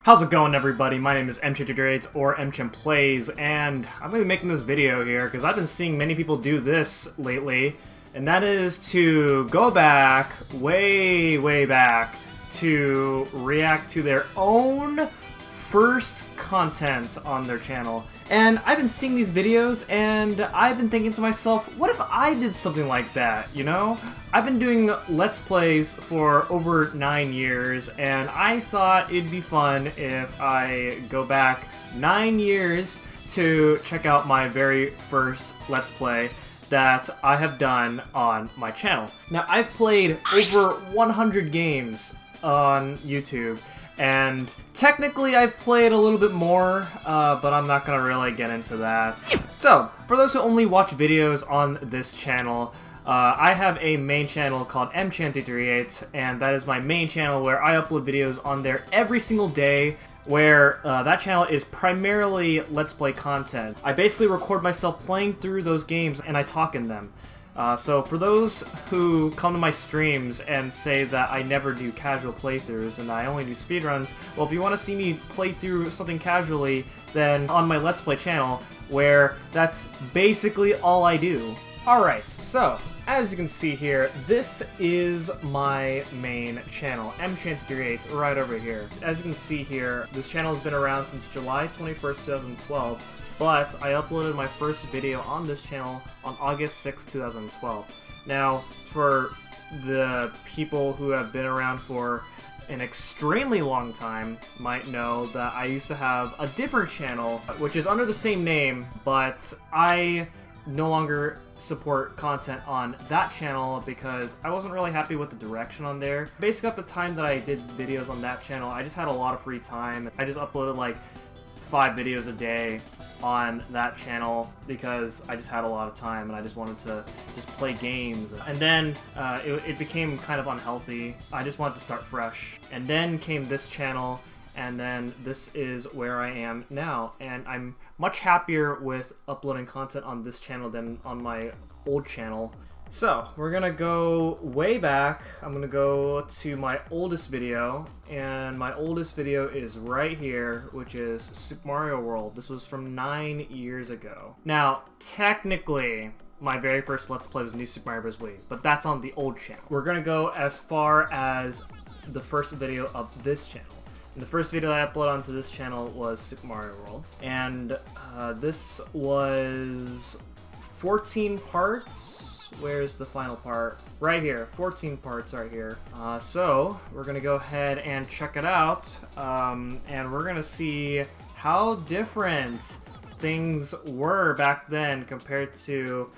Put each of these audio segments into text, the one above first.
How's it going, everybody? My name is MChamp or MChamp Plays, and I'm going to be making this video here because I've been seeing many people do this lately, and that is to go back, way back, to react to their own first content on their channel. And I've been seeing these videos, and I've been thinking to myself, what if I did something like that, you know? I've been doing Let's Plays for over 9 years, and I thought it'd be fun if I go back 9 years to check out my very first Let's Play that I have done on my channel. Now, I've played over 100 games on YouTube, and technically I've played a little bit more, but I'm not gonna really get into that. So, for those who only watch videos on this channel, I have a main channel called MChamp238, and that is my main channel where I upload videos on there every single day, where that channel is primarily Let's Play content. I basically record myself playing through those games and I talk in them. So for those who come to my streams and say that I never do casual playthroughs and I only do speedruns, well, if you want to see me play through something casually, then on my Let's Play channel, where that's basically all I do. Alright, so, as you can see here, this is my main channel, MChamp238, right over here. As you can see here, this channel has been around since July 21st, 2012. But I uploaded my first video on this channel on August 6, 2012. Now, for the people who have been around for an extremely long time might know that I used to have a different channel, which is under the same name, but I no longer support content on that channel because I wasn't really happy with the direction on there. Basically, at the time that I did videos on that channel, I just had a lot of free time. I just uploaded like 5 videos a day on that channel because I just had a lot of time and I just wanted to just play games. And then it became kind of unhealthy. I just wanted to start fresh. And then came this channel, and then this is where I am now. And I'm much happier with uploading content on this channel than on my old channel. So, we're gonna go way back. I'm gonna go to my oldest video, and my oldest video is right here, which is Super Mario World. This was from 9 years ago. Now, technically, my very first Let's Play was New Super Mario Bros. Wii, but that's on the old channel. We're gonna go as far as the first video of this channel. And the first video that I uploaded onto this channel was Super Mario World, and this was 14 parts. Where's the final part? Right here, 14 parts right here. So we're gonna go ahead and check it out, and we're gonna see how different things were back then compared to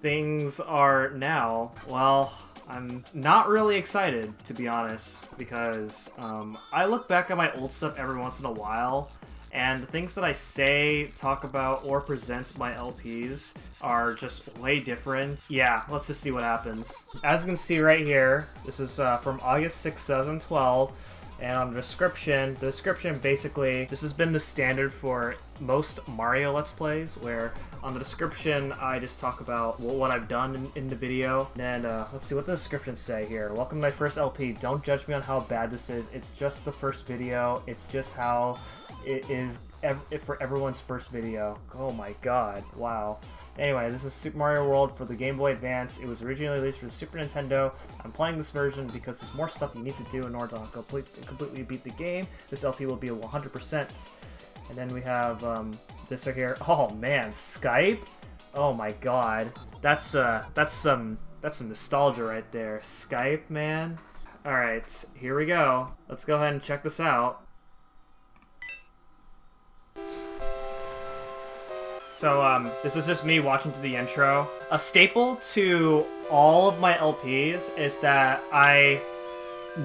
things are now. Well, I'm not really excited, to be honest, because I look back at my old stuff every once in a while, and the things that I say, talk about, or present my LPs are just way different. Yeah, let's just see what happens. As you can see right here, this is from August 6, 2012, and on the description basically, this has been the standard for most Mario Let's Plays, where on the description I just talk about what I've done in the video. And let's see what the description say here. Welcome to my first LP. Don't judge me on how bad this is. It's just the first video. It's just how it is for everyone's first video. Oh my god, wow. Anyway, this is Super Mario World for the Game Boy Advance. It was originally released for the Super Nintendo. I'm playing this version because there's more stuff you need to do in order to completely beat the game. This LP will be a 100%. And then we have this right here. Oh man, Skype? Oh my god. That's some nostalgia right there. Skype, man. Alright, here we go. Let's go ahead and check this out. So, this is just me watching to the intro. A staple to all of my LPs is that I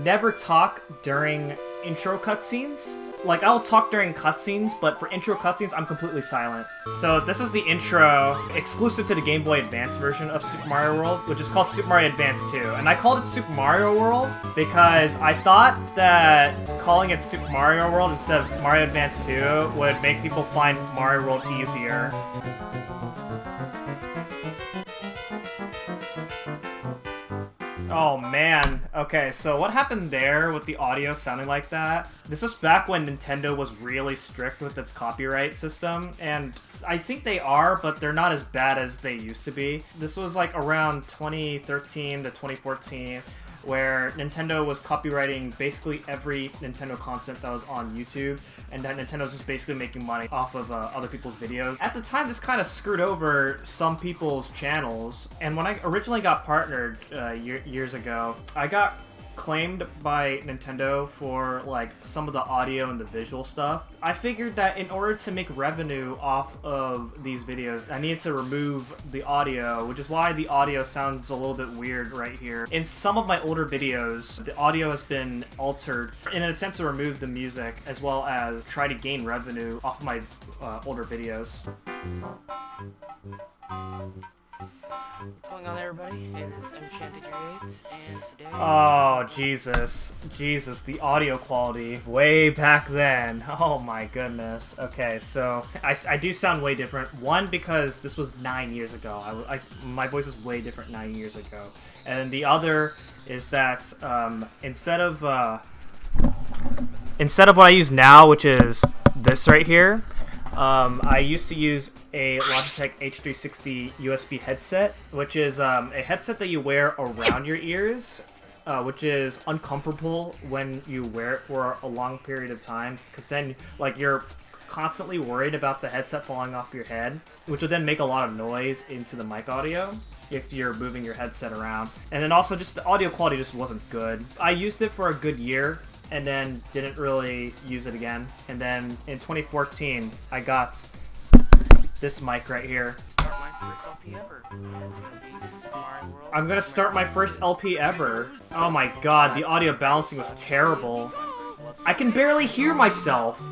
never talk during intro cutscenes. Like, I'll talk during cutscenes, but for intro cutscenes, I'm completely silent. So this is the intro exclusive to the Game Boy Advance version of Super Mario World, which is called Super Mario Advance 2. And I called it Super Mario World because I thought that calling it Super Mario World instead of Mario Advance 2 would make people find Mario World easier. Oh man. Okay, so what happened there with the audio sounding like that? This was back when Nintendo was really strict with its copyright system, and I think they are, but they're not as bad as they used to be. This was like around 2013 to 2014, where Nintendo was copywriting basically every Nintendo content that was on YouTube, and that Nintendo was just basically making money off of other people's videos. At the time, this kind of screwed over some people's channels, and when I originally got partnered years ago, I got claimed by Nintendo for like some of the audio and the visual stuff. I figured that in order to make revenue off of these videos, I needed to remove the audio, which is why the audio sounds a little bit weird right here. In some of my older videos, the audio has been altered in an attempt to remove the music as well as try to gain revenue off of my older videos. What's going on, everybody? It is Enchanted8, and today... Oh, Jesus. Jesus, the audio quality way back then. Oh my goodness. Okay, so I do sound way different. One, because this was 9 years ago. My voice is way different 9 years ago. And the other is that instead of what I use now, which is this right here, I used to use a Logitech H360 USB headset, which is a headset that you wear around your ears, which is uncomfortable when you wear it for a long period of time, because then like you're constantly worried about the headset falling off your head, which would then make a lot of noise into the mic audio if you're moving your headset around. And then also just the audio quality just wasn't good. I used it for a good year and then didn't really use it again. And then in 2014, I got this mic right here. I'm gonna start my first LP ever. Oh my god, the audio balancing was terrible. I can barely hear myself.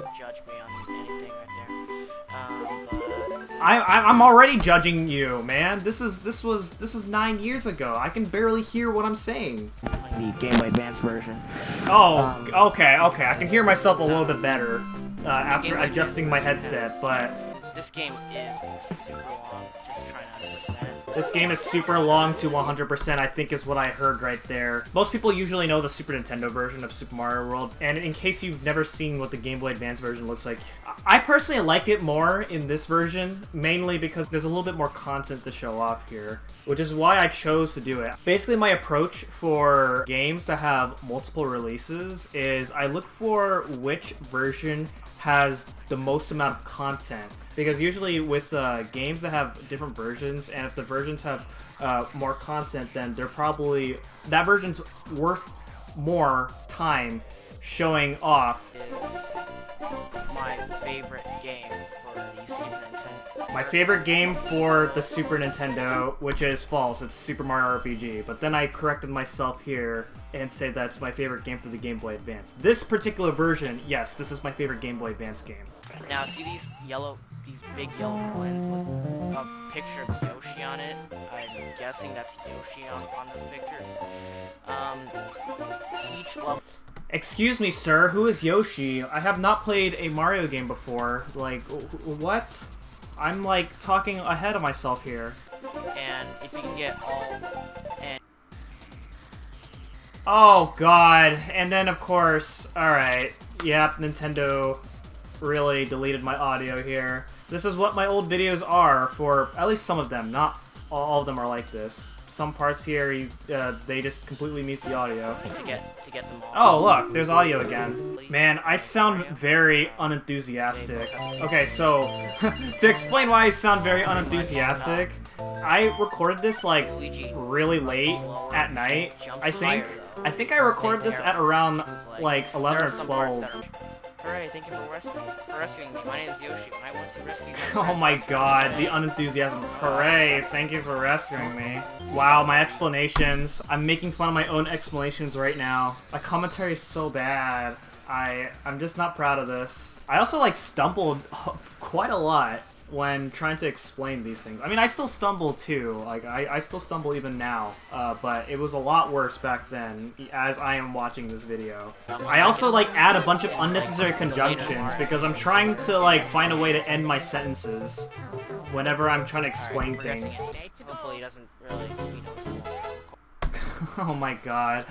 I'm already judging you, man. This is 9 years ago. I can barely hear what I'm saying. The Game Boy Advance version. Oh, okay. I can hear myself a little bit better after adjusting my headset, but this game is super long. Just try not to understand. this game is super long to 100%, I think is what I heard right there. Most people usually know the Super Nintendo version of Super Mario World, and in case you've never seen what the Game Boy Advance version looks like, I personally like it more in this version, mainly because there's a little bit more content to show off here, which is why I chose to do it. Basically, my approach for games that have multiple releases is I look for which version has the most amount of content, because usually with games that have different versions, and if the versions have more content, then they're probably, that version's worth more time showing off. My favorite game for the Super Nintendo. My favorite game for the Super Nintendo, which is false, it's Super Mario RPG, but then I corrected myself here and say that's my favorite game for the Game Boy Advance. This particular version, yes, this is my favorite Game Boy Advance game. Now, see these big yellow coins with a picture of Yoshi on it? I'm guessing that's Yoshi on the pictures. Each level... Excuse me, sir, who is Yoshi? I have not played a Mario game before. Like, what? I'm, like, talking ahead of myself here. And if you can get all... and... Oh, God. And then, of course, alright. Yep, Nintendo really deleted my audio here. This is what my old videos are, for at least some of them. Not all of them are like this. Some parts here, they just completely mute the audio. To get them all. Oh, look, there's audio again. Man, I sound very unenthusiastic. Okay, so, to explain why I sound very unenthusiastic, I recorded this, like, really late at night, I think. I think I recorded this at around, like, 11 or 12. Hooray, thank you for rescuing me. My name is Yoshi, and I want to rescue you. Oh my god, the unenthusiasm. Hooray, thank you for rescuing me. Wow, my explanations. I'm making fun of my own explanations right now. My commentary is so bad. I'm just not proud of this. I also, like, stumbled quite a lot when trying to explain these things. I mean, I still stumble too. Like, I still stumble even now. But it was a lot worse back then, as I am watching this video. I also, like, add a bunch of unnecessary conjunctions because I'm trying to, like, find a way to end my sentences whenever I'm trying to explain things. Hopefully he doesn't really, Oh my god.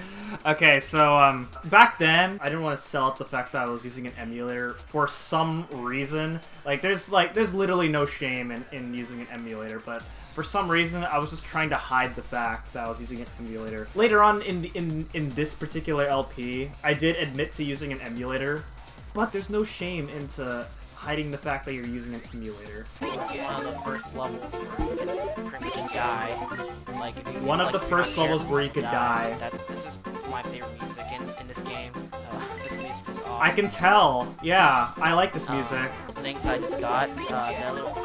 Okay, so back then I didn't want to sell out the fact that I was using an emulator for some reason. There's literally no shame in using an emulator, but for some reason I was just trying to hide the fact that I was using an emulator. Later on in this particular LP, I did admit to using an emulator, but there's no shame into hiding the fact that you're using an emulator. One of the first levels where you can pretty much die. Like, if you One of like, the first levels where you could die. This is my favorite music in this game. This music is awesome. I can tell. Yeah, I like this music. The things I just got, that little...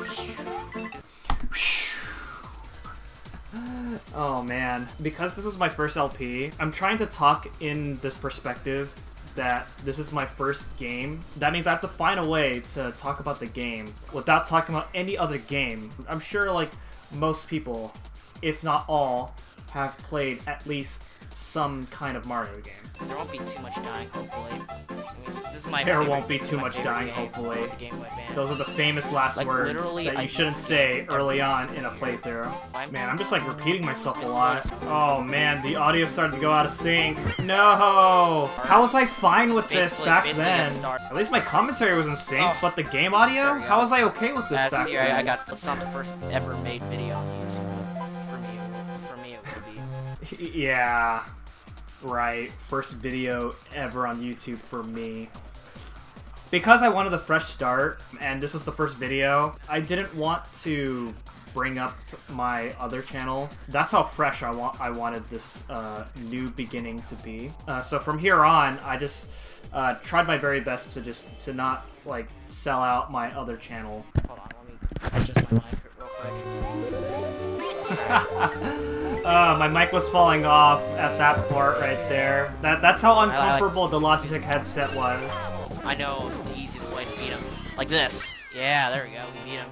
Oh man. Because this is my first LP, I'm trying to talk in this perspective that this is my first game. That means I have to find a way to talk about the game without talking about any other game. I'm sure like most people, if not all, have played at least some kind of Mario game. There won't be too much dying, hopefully. This is my There favorite, won't be too much dying, game, hopefully. the Game Boy Advance. Those are the famous last Like, words literally, that I you shouldn't say early on in a playthrough. Man, I'm just like repeating myself a lot. Oh man, the audio started to go out of sync. No! How was I fine with this back then? At least my commentary was in sync, but the game audio? How was I okay with this back then? I got. It's not the first ever made video on YouTube, but for me it would be. Yeah. Right, first video ever on YouTube for me. Because I wanted a fresh start, and this is the first video, I didn't want to bring up my other channel. That's how fresh I wanted this new beginning to be. So from here on, I just tried my very best to not like sell out my other channel. Hold on, let me adjust my mic real quick. My mic was falling off at that part right there. That's how uncomfortable the Logitech headset was. I know the easiest way to beat him. Like this. Yeah, there we go. We beat him.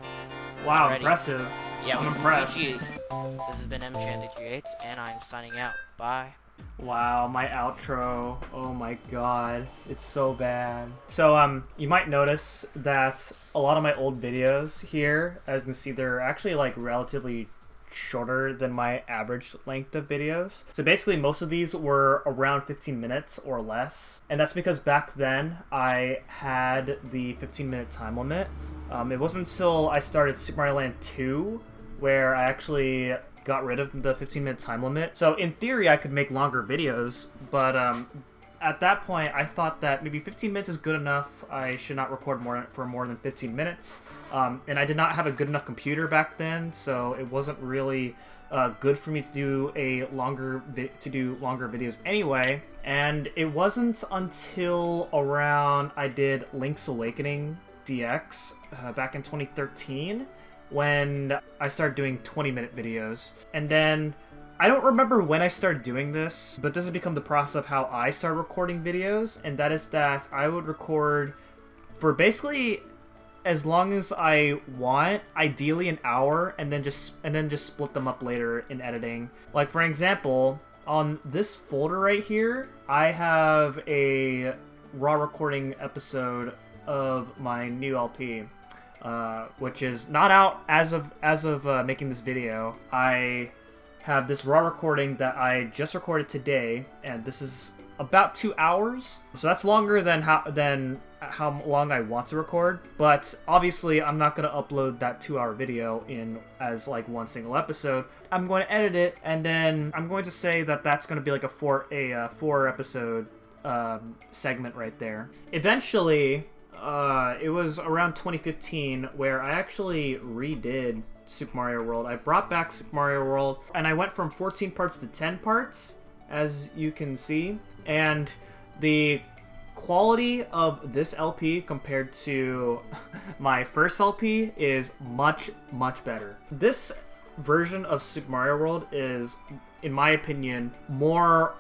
Wow, Already. impressive. Yeah, I'm impressed. This has been MChan838, and I'm signing out. Bye. Wow, my outro. Oh my god. It's so bad. So, you might notice that a lot of my old videos here, as you can see, they're actually like relatively shorter than my average length of videos. So basically most of these were around 15 minutes or less, and that's because back then I had the 15-minute time limit. It wasn't until I started Super Mario Land 2 where I actually got rid of the 15-minute time limit. So in theory I could make longer videos, but at that point I thought that maybe 15 minutes is good enough. I should not record for more than 15 minutes. And I did not have a good enough computer back then, so it wasn't really good for me to do longer videos anyway. And it wasn't until around I did Link's Awakening DX back in 2013 when I started doing 20-minute videos. And then I don't remember when I started doing this, but this has become the process of how I started recording videos, and that is that I would record for basically as long as I want, ideally an hour, and then just split them up later in editing. Like for example, on this folder right here, I have a raw recording episode of my new LP, which is not out as of making this video. I have this raw recording that I just recorded today, and this is about 2 hours, so that's longer than how long I want to record, but obviously I'm not going to upload that 2-hour video in as like one single episode. I'm going to edit it, and then I'm going to say that that's going to be like a four episode segment right there. Eventually, it was around 2015 where I actually redid Super Mario World. I brought back Super Mario World, and I went from 14 parts to 10 parts, as you can see, and the quality of this LP compared to my first LP is much better. This version of Super Mario World is, in my opinion, more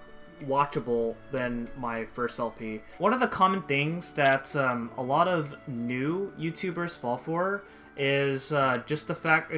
watchable than my first LP. One of the common things that a lot of new YouTubers fall for is just the fact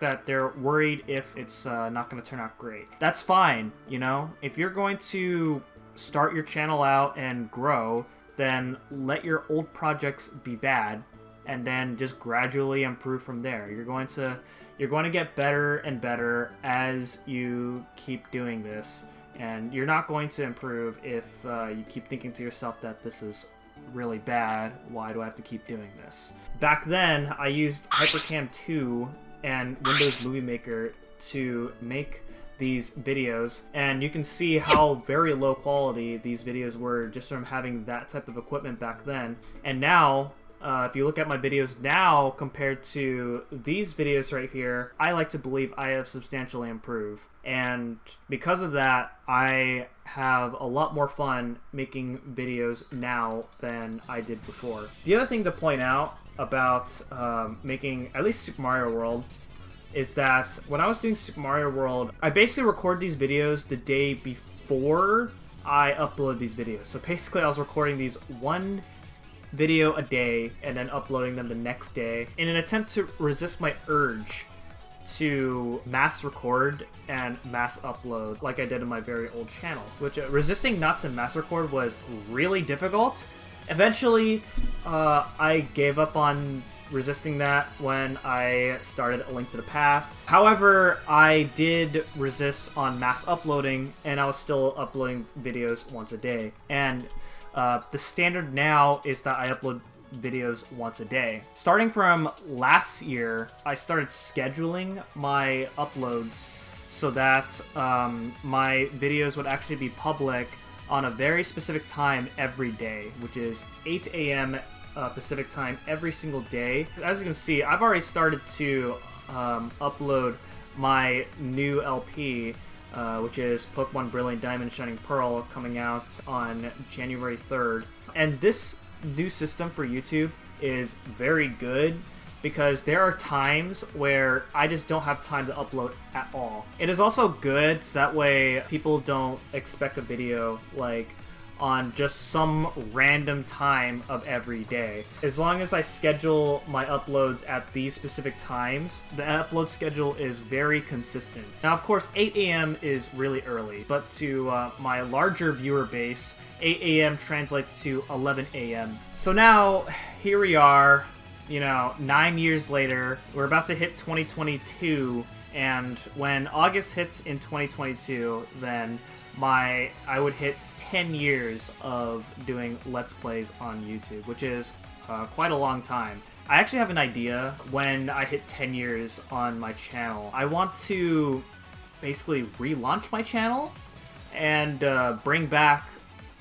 that they're worried if it's not going to turn out great. That's fine, you know? If you're going to start your channel out and grow, then let your old projects be bad and then just gradually improve from there. You're going to get better and better as you keep doing this. And you're not going to improve if you keep thinking to yourself that this is really bad. Why do I have to keep doing this? Back then, I used Hypercam 2 and Windows Movie Maker to make these videos, and you can see how very low quality these videos were just from having that type of equipment back then. And now, if you look at my videos now compared to these videos right here, I like to believe I have substantially improved. And because of that, I have a lot more fun making videos now than I did before. The other thing to point out about making at least Super Mario World is that when I was doing Super Mario World, I basically record these videos the day before I upload these videos. So basically I was recording these one video a day and then uploading them the next day in an attempt to resist my urge to mass record and mass upload like I did in my very old channel, which resisting not to mass record was really difficult. Eventually, I gave up on resisting that when I started A Link to the Past. However, I did resist on mass uploading, and I was still uploading videos once a day. And the standard now is that I upload videos once a day. Starting from last year, I started scheduling my uploads so that my videos would actually be public on a very specific time every day, which is 8 a.m. Pacific time every single day. As you can see, I've already started to upload my new LP, which is Pokemon Brilliant Diamond Shining Pearl, coming out on January 3rd. And this new system for YouTube is very good because there are times where I just don't have time to upload at all. It is also good so that way people don't expect a video like on just some random time of every day. As long as I schedule my uploads at these specific times, the upload schedule is very consistent. Now, of course, 8 a.m. is really early, but to my larger viewer base, 8 a.m. translates to 11 a.m. So now, here we are, 9 years later, we're about to hit 2022, and when August hits in 2022, then I would hit 10 years of doing Let's Plays on YouTube, which is quite a long time. I actually have an idea when I hit 10 years on my channel. I want to basically relaunch my channel and bring back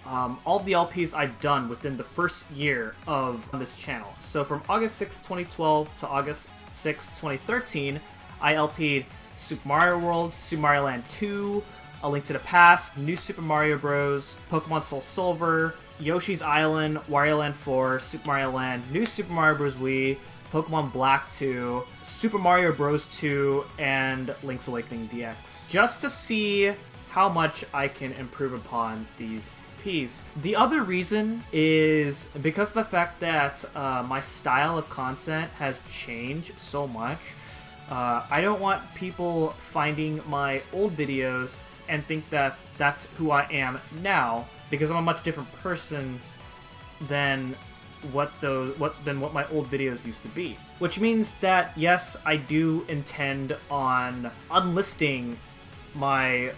all the LPs I've done within the first year of this channel. So from August 6, 2012 to August 6, 2013, I LP'd Super Mario World, Super Mario Land 2, A Link to the Past, New Super Mario Bros., Pokemon Soul Silver, Yoshi's Island, Wario Land 4, Super Mario Land, New Super Mario Bros. Wii, Pokemon Black 2, Super Mario Bros. 2, and Link's Awakening DX. Just to see how much I can improve upon these LPs. The other reason is because of the fact that my style of content has changed so much. I don't want people finding my old videos and think that that's who I am now, because I'm a much different person than what my old videos used to be. Which means that yes, I do intend on unlisting my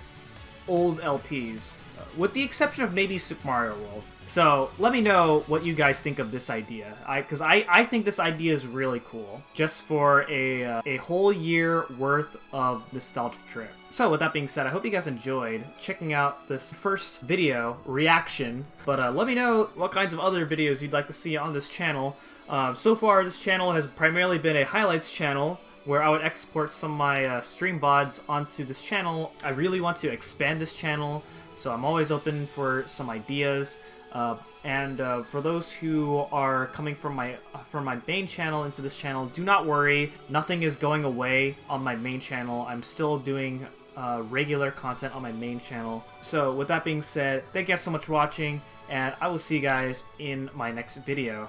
old LPs, with the exception of maybe Super Mario World. So let me know what you guys think of this idea, because I think this idea is really cool, just for a whole year worth of nostalgic trip. So with that being said, I hope you guys enjoyed checking out this first video reaction, but let me know what kinds of other videos you'd like to see on this channel. So far, this channel has primarily been a highlights channel, where I would export some of my stream VODs onto this channel. I really want to expand this channel, so I'm always open for some ideas. And for those who are coming from my main channel into this channel, do not worry, nothing is going away on my main channel. I'm still doing regular content on my main channel. So with that being said, thank you guys so much for watching, and I will see you guys in my next video.